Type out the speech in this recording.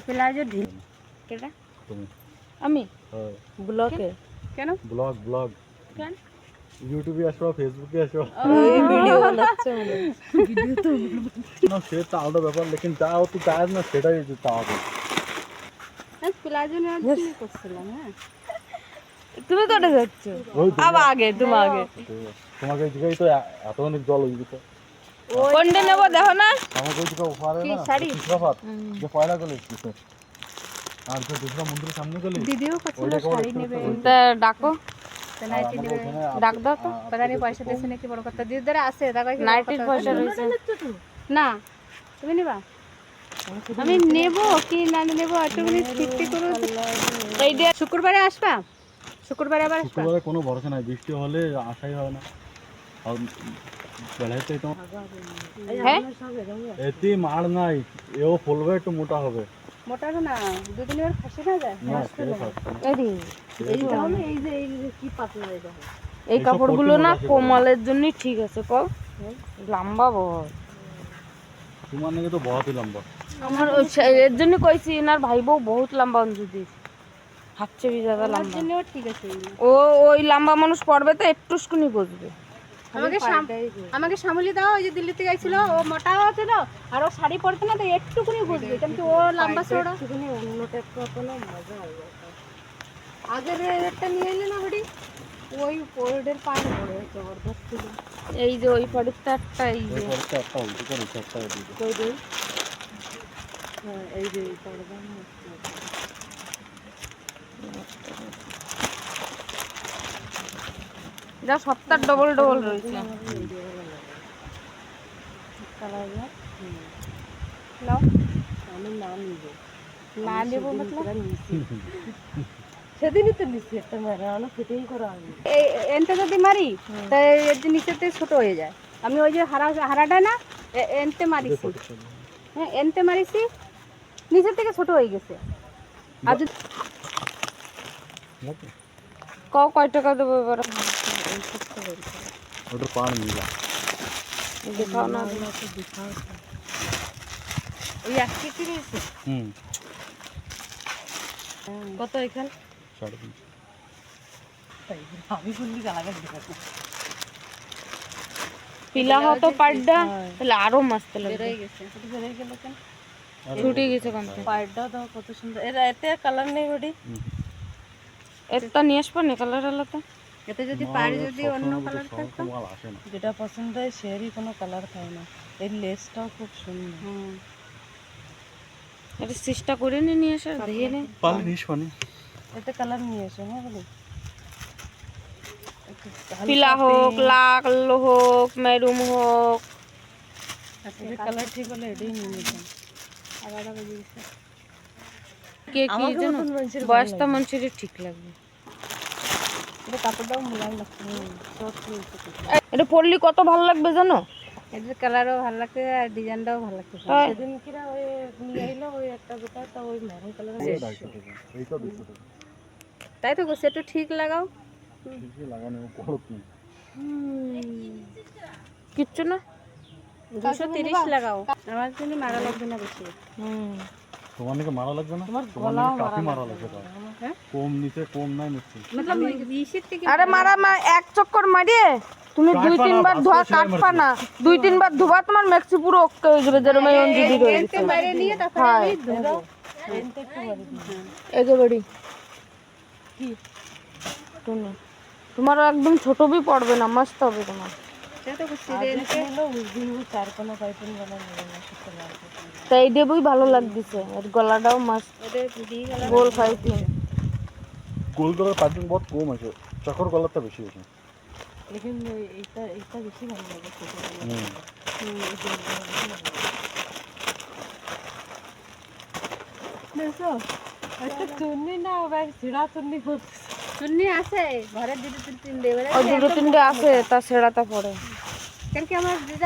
Palazzo ঢিল কেটা আমি ব্লগে কেন ব্লগ কেন ইউটিউবে আসো ফেসবুকে আসো এই ভিডিও বানাচ্ছে ভিডিও তো না সেটা আলাদা ব্যাপার लेकिन যাও তো চায় না সেটাই যে চাওয়া প্লাজো নেওয়ার জন্য করছিলাম হ্যাঁ তুমি কোটে যাচ্ছ আবার আগে তুমি আগে তোমাকে এই জায়গায় তো এত অনেক জল হয়ে গেছে কোনটা নেব দেখো না আমাকে ওই জায়গা ওপারে কি না শাড়ি? চিত্রপাত যে পয়লা গেলে কিসে আর যে দুসরা মন্দিরের সামনে গেলে দিদিও করছিল শাড়ি নেবে তা ডাকো নাইটি নেবে ডাক দাও তো पता नहीं পয়সা দিয়েছে নাকি বড় কথা দিদিরা আছে টাকা কি নাইটির পয়সা রয়েছে না তুমি নিবা আমি নেব কি না নেব একটু ঠিক করো এই দিয়ে শুক্রবারে আসবা শুক্রবারে আবার আসবা শুক্রবারে কোনো ভরসা নাই বৃষ্টি হলে আশাই হয় না আর বেলাতে তো হ্যাঁ এতে মার নাই এও ফুলবে একটু মোটা হবে মোটা না দুদিন আর খাসি না যায় না সেটা থাকবে। এই তাহলে এই যে কি পাতলা এটা এই কাপড়গুলো না কোমলের জন্য ঠিক আছে কও লম্বা বহুত তোমার নাকি তো বহুতই লম্বা আমার এর জন্য কইছি এনার ভাই বউ বহুত লম্বা অঞ্জুদি হাঁচছে বি জায়গা আমার লম্বা জন্য ঠিক আছে ও ওই লম্বা মানুষ পড়বে তো একটুকুনি বুঝবে আমাকে সামলি দাও ওই যে দিল্লি থেকে আইছিল ও মোটাও আছে না আর ও শাড়ি পরতে না তো একটুকুনি বুঝবে কিন্তু ও লম্বা চড়া একটুকুনি অন্যটা একটু কোনো মজা হবে আগের একটা নিয়ে এলে না হড়ি ওই পোর্ডের পায়ে পড়ে জবরদস্ত ছিল এই যে ওই পরেরটা একটা এই যে এরপর তো একটা উল্টো করে একটা দিয়ে কই দেই হ্যাঁ এই যে পর্দা যা সপ্তাহ ডবল ডবল রয়েছে কালার নাও আমি না নিব না দেব মতলব সেদিনই তো নিচ্ছি একটা মেরানো ফিটিং করা হবে এই এনটা যদি মারি তাই এর যে নিচেতে ছোট হয়ে যায় আমি ওই যে হারাটা না এনতে মারিছি হ্যাঁ এনতে মারিছি নিচের থেকে ছোট হয়ে গেছে আর যদি কও কয় টাকা দেবো এবার ওটা পান মিলা দেখাও না ওই 1 কেজি রয়েছে কত এখানে 3.5 আমি শুনলি গালাগাল দিতে পিলা হতো পাড়ডা তাহলে আরো মস্ত লাগবে বেরিয়ে গেছে এটা বেরিয়ে গেল কেন ছুটে গেছে কোন পাড়টা দাও কত সুন্দর এর এতে কালার নেই বডি এটা নিয়ে আসবো না কালার আলাদা এতে যদি পাড় যদি অন্য কালার থাকতো মাল আসে না যেটা পছন্দ হয় সেরই কোনো কালার থাকে না এর লেসটাও খুব সুন্দর এটা চেষ্টা করে নিয়ে আসার দেখে নে পাল নিস মানে এতে কালার নিয়ে এসো হ্যাঁ বলি পিলা হোক লাল হোক মেরুম হোক কালার ঠিক হলে এটাই নিয়ে নিতাম আলাদা বেজে গেছে কে কি জানো বয়সটা মানুষের ঠিক লাগবে এটা কাপড়টাও মোলায়েম লাগছে এটা পরলে কত ভালো লাগবে জানো এটার কালারও ভালো লাগছে আর ডিজাইনটাও ভালো লাগছে হ্যাঁ। সেদিন কিরা ওই নিয়ে আইলো ওই একটা গোটা তো ওই মেরুন কালারের এইটা 200 টাকা তাই তো সেটা ঠিক লাগাও ঠিকই লাগানো করুক নি কিচ্ছু না 230 লাগাও আমার জন্য মারা লাগবে না বেশি তোমার নাকি মারা লাগবে না তোমার নাকি কাফি মারা লাগবে তো হ্যাঁ? কম নিচে কম নাই নিচে मतलब 20 থেকে আরে মারা এক চক্কর মারিয়ে তুমি দুই তিনবার ধোয়া কাটপা না দুই তিনবার ধোবা তোমার মেক্সি পুরো ওকে হয়ে যাবে যেরকম এই অঞ্জলি রয়েছে এনতে মারে নিয়ে তারপরে আমি ধরো এনতে একটু মারি একেবারে কি তুমি তোমার একদম ছোট বি পড়বে না মস্ত হবে তোমার সেটা তো সিরিয়ালকে হলো উস দিন চার কোনা পাইপিং বানা না সুন্দর লাগবে তাই দেবই ভালো লাগতেছে আর গলাটাও মস্ত ওদের দি গেল গোল পাইপিং গোল গলার পাইপিং বহুত কম আছে চকর গলারটা বেশি আছে लेकिन এটা বেশি ভালো লাগে দেখো একটা চুন্নি না ভাই সিড়া চুন্নি চুন্নি আছে ঘরে দুটো তিন দেবে দুটো তিনটে আছে তা সেরাটা পড়ে কেন কি আমার